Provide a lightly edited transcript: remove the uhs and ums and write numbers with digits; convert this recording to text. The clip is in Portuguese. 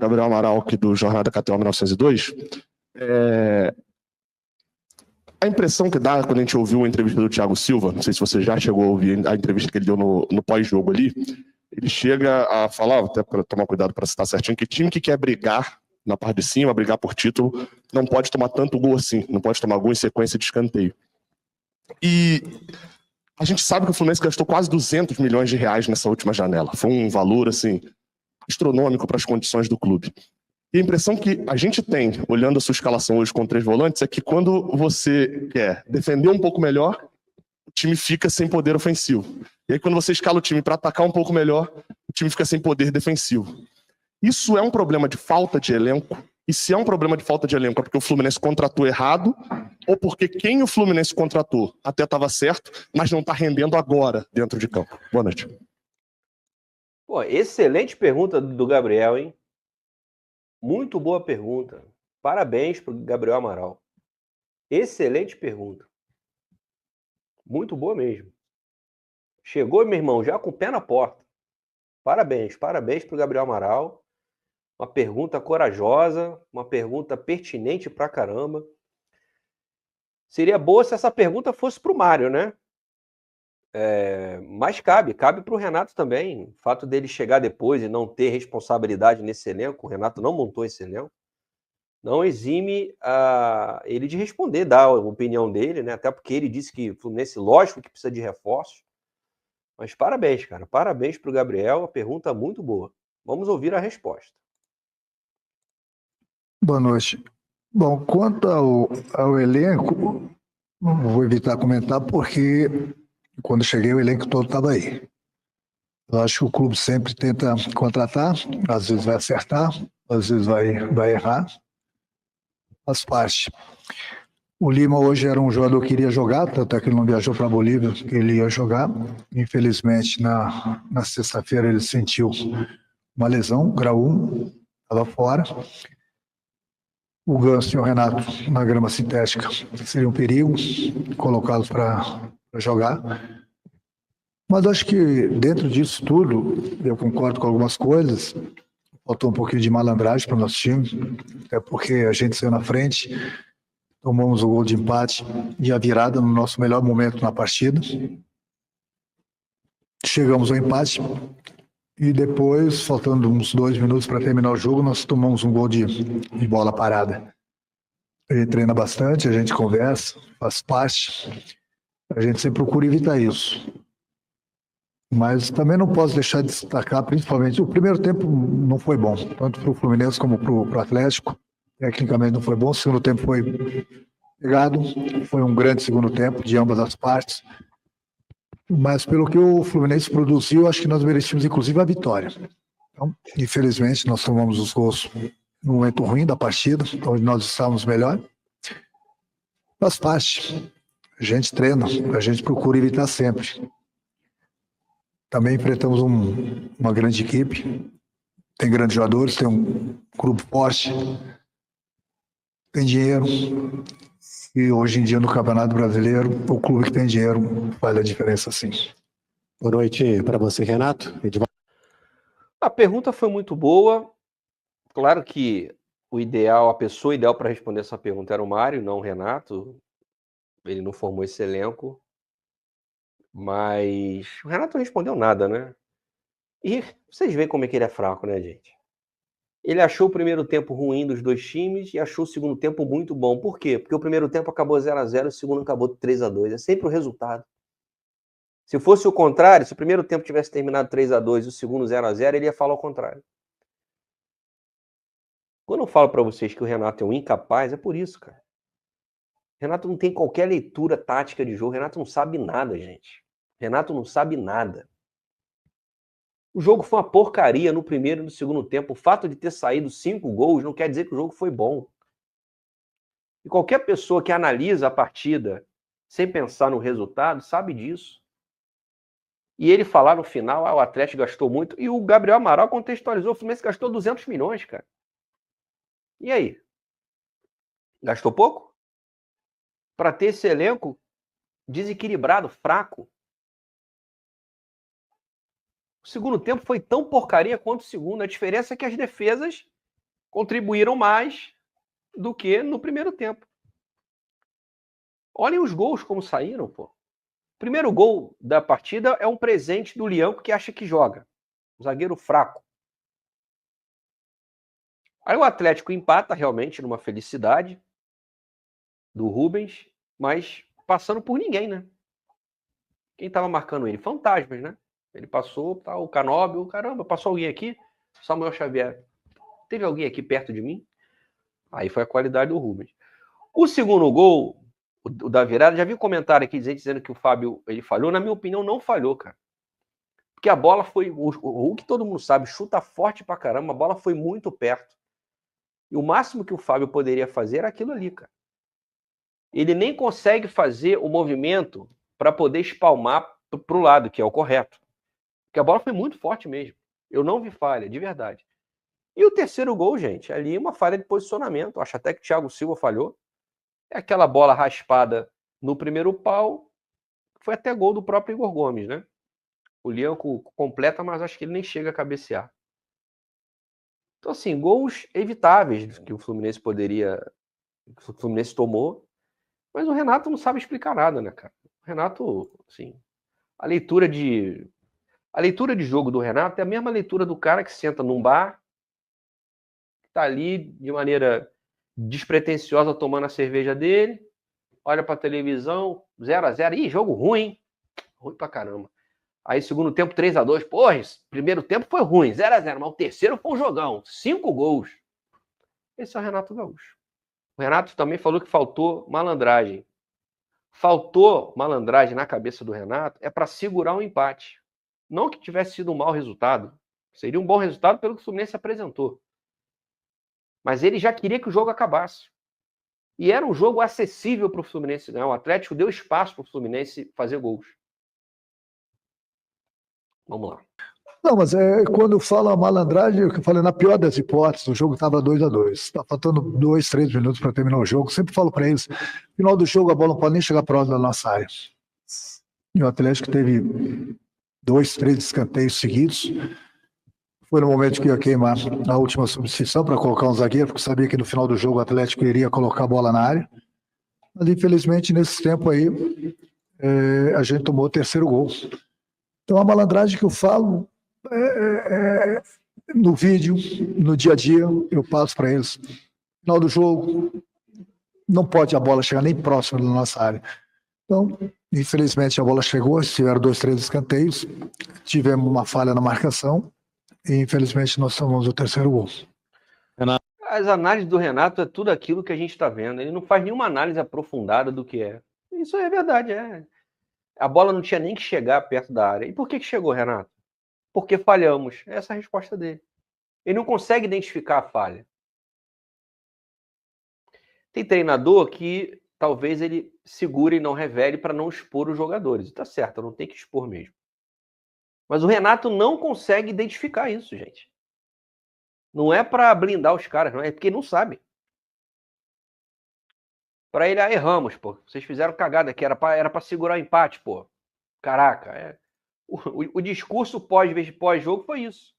Gabriel Amaral, aqui do Jornada KTO 1902. A impressão que dá quando a gente ouviu a entrevista do Thiago Silva, não sei se você já chegou a ouvir a entrevista que ele deu no pós-jogo ali, ele chega a falar, até para tomar cuidado para citar certinho, que time que quer brigar na parte de cima, brigar por título, não pode tomar tanto gol assim, não pode tomar gol em sequência de escanteio. E a gente sabe que o Fluminense gastou quase 200 milhões de reais nessa última janela. Foi um valor, assim, astronômico para as condições do clube. E a impressão que a gente tem, olhando a sua escalação hoje com 3 volantes, é que quando você quer defender um pouco melhor, o time fica sem poder ofensivo. E aí quando você escala o time para atacar um pouco melhor, o time fica sem poder defensivo. Isso é um problema de falta de elenco? E se é um problema de falta de elenco, é porque o Fluminense contratou errado, ou porque quem o Fluminense contratou até estava certo, mas não está rendendo agora dentro de campo? Boa noite. Pô, excelente pergunta do Gabriel, hein? Muito boa pergunta. Parabéns para o Gabriel Amaral. Excelente pergunta. Muito boa mesmo. Chegou, meu irmão, já com o pé na porta. Parabéns para o Gabriel Amaral. Uma pergunta corajosa, uma pergunta pertinente pra caramba. Seria boa se essa pergunta fosse para o Mário, né? Mas cabe para o Renato também. O fato dele chegar depois e não ter responsabilidade nesse elenco, o Renato não montou esse elenco, não exime ele de responder, dar a opinião dele, né? Até porque ele disse que o Fluminense, lógico que precisa de reforços. Mas parabéns, cara. Parabéns para o Gabriel. A pergunta muito boa. Vamos ouvir a resposta. Boa noite. Bom, quanto ao elenco, vou evitar comentar porque quando cheguei o elenco todo estava aí. Eu acho que o clube sempre tenta contratar, às vezes vai acertar, às vezes vai errar. Faz parte. O Lima hoje era um jogador que iria jogar, tanto é que ele não viajou para a Bolívia, que ele ia jogar. Infelizmente, na sexta-feira ele sentiu uma lesão, grau 1, estava fora. O Ganso e o Renato na grama sintética seria um perigo colocá-los para jogar. Mas acho que dentro disso tudo, eu concordo com algumas coisas, faltou um pouquinho de malandragem para o nosso time, até porque a gente saiu na frente, tomamos o gol de empate e a virada no nosso melhor momento na partida. Chegamos ao empate e depois, faltando uns 2 minutos para terminar o jogo, nós tomamos um gol de bola parada. A gente treina bastante, a gente conversa, faz parte, a gente sempre procura evitar isso. Mas também não posso deixar de destacar, principalmente, o primeiro tempo não foi bom, tanto para o Fluminense como para o Atlético. Tecnicamente não foi bom, o segundo tempo foi pegado, foi um grande segundo tempo de ambas as partes. Mas pelo que o Fluminense produziu, acho que nós merecíamos inclusive a vitória. Então, infelizmente, nós tomamos os gols no momento ruim da partida, onde nós estávamos melhor. Faz parte. A gente treina, a gente procura evitar sempre. Também enfrentamos uma grande equipe, tem grandes jogadores, tem um grupo forte, tem dinheiro. E hoje em dia no Campeonato Brasileiro, o clube que tem dinheiro faz a diferença sim. Boa noite para você, Renato. A pergunta foi muito boa. Claro que a pessoa ideal para responder essa pergunta era o Mário, não o Renato. Ele não formou esse elenco. Mas o Renato não respondeu nada, né? E vocês veem como é que ele é fraco, né, gente? Ele achou o primeiro tempo ruim dos dois times e achou o segundo tempo muito bom. Por quê? Porque o primeiro tempo acabou 0-0 e o segundo acabou 3-2. É sempre o resultado. Se fosse o contrário, se o primeiro tempo tivesse terminado 3-2 e o segundo 0-0, ele ia falar o contrário. Quando eu falo para vocês que o Renato é um incapaz, é por isso, cara. O Renato não tem qualquer leitura tática de jogo. O Renato não sabe nada, gente. O Renato não sabe nada. O jogo foi uma porcaria no primeiro e no segundo tempo. O fato de ter saído 5 gols não quer dizer que o jogo foi bom. E qualquer pessoa que analisa a partida sem pensar no resultado sabe disso. E ele falar no final, o Atlético gastou muito. E o Gabriel Amaral contextualizou, o Fluminense gastou 200 milhões, cara. E aí? Gastou pouco? Para ter esse elenco desequilibrado, fraco. O segundo tempo foi tão porcaria quanto o segundo. A diferença é que as defesas contribuíram mais do que no primeiro tempo. Olhem os gols como saíram, pô. O primeiro gol da partida é um presente do Lianco que acha que joga. Um zagueiro fraco. Aí o Atlético empata realmente numa felicidade do Rubens, mas passando por ninguém, né? Quem estava marcando ele? Fantasmas, né? Ele passou, tá, o Canóbio, caramba, passou alguém aqui? Samuel Xavier. Teve alguém aqui perto de mim? Aí foi a qualidade do Rubens. O segundo gol, o da virada, já vi um comentário aqui dizendo que o Fábio ele falhou. Na minha opinião, não falhou, cara. Porque a bola foi... O Hulk, todo mundo sabe, chuta forte pra caramba. A bola foi muito perto. E o máximo que o Fábio poderia fazer era aquilo ali, cara. Ele nem consegue fazer o movimento para poder espalmar pro lado, que é o correto. Porque a bola foi muito forte mesmo. Eu não vi falha, de verdade. E o terceiro gol, gente, ali uma falha de posicionamento. Acho até que o Thiago Silva falhou. É aquela bola raspada no primeiro pau. Foi até gol do próprio Igor Gomes, né? O Lianco completa, mas acho que ele nem chega a cabecear. Então, assim, gols evitáveis que o Fluminense poderia... Que o Fluminense tomou. Mas o Renato não sabe explicar nada, né, cara? O Renato, assim... A leitura de jogo do Renato é a mesma leitura do cara que senta num bar, que tá ali de maneira despretensiosa tomando a cerveja dele, olha pra televisão, 0-0, ih, jogo ruim, hein? Ruim pra caramba. Aí segundo tempo, 3-2, porra, primeiro tempo foi ruim, 0-0, mas o terceiro foi um jogão, 5 gols. Esse é o Renato Gaúcho. O Renato também falou que faltou malandragem. Faltou malandragem na cabeça do Renato é para segurar um empate. Não que tivesse sido um mau resultado. Seria um bom resultado pelo que o Fluminense apresentou. Mas ele já queria que o jogo acabasse. E era um jogo acessível para o Fluminense ganhar. O Atlético deu espaço para o Fluminense fazer gols. Vamos lá. Não, mas quando fala malandragem, eu falei, na pior das hipóteses, o jogo estava 2-2. Está faltando 2, 3 minutos para terminar o jogo. Sempre falo para eles, no final do jogo a bola não pode nem chegar próximo da nossa área. E o Atlético teve 2, 3 escanteios seguidos. Foi no momento que ia queimar a última substituição para colocar um zagueiro, porque sabia que no final do jogo o Atlético iria colocar a bola na área. Mas infelizmente nesse tempo aí a gente tomou o terceiro gol. Então a malandragem que eu falo no vídeo, no dia a dia, eu passo para eles. No final do jogo, não pode a bola chegar nem próximo da nossa área. Então, infelizmente, a bola chegou, tiveram 2, 3 escanteios, tivemos uma falha na marcação e, infelizmente, nós tomamos o terceiro gol. As análises do Renato é tudo aquilo que a gente está vendo. Ele não faz nenhuma análise aprofundada do que é. Isso é verdade, A bola não tinha nem que chegar perto da área. E por que chegou, Renato? Porque falhamos. Essa é a resposta dele. Ele não consegue identificar a falha. Tem treinador que talvez ele segure e não revele para não expor os jogadores. Tá certo, não tem que expor mesmo. Mas o Renato não consegue identificar isso, gente. Não é para blindar os caras, não é porque não sabe. Para ele, erramos, pô. Vocês fizeram cagada aqui, era para segurar o empate, pô. Caraca, O discurso pós-jogo foi isso.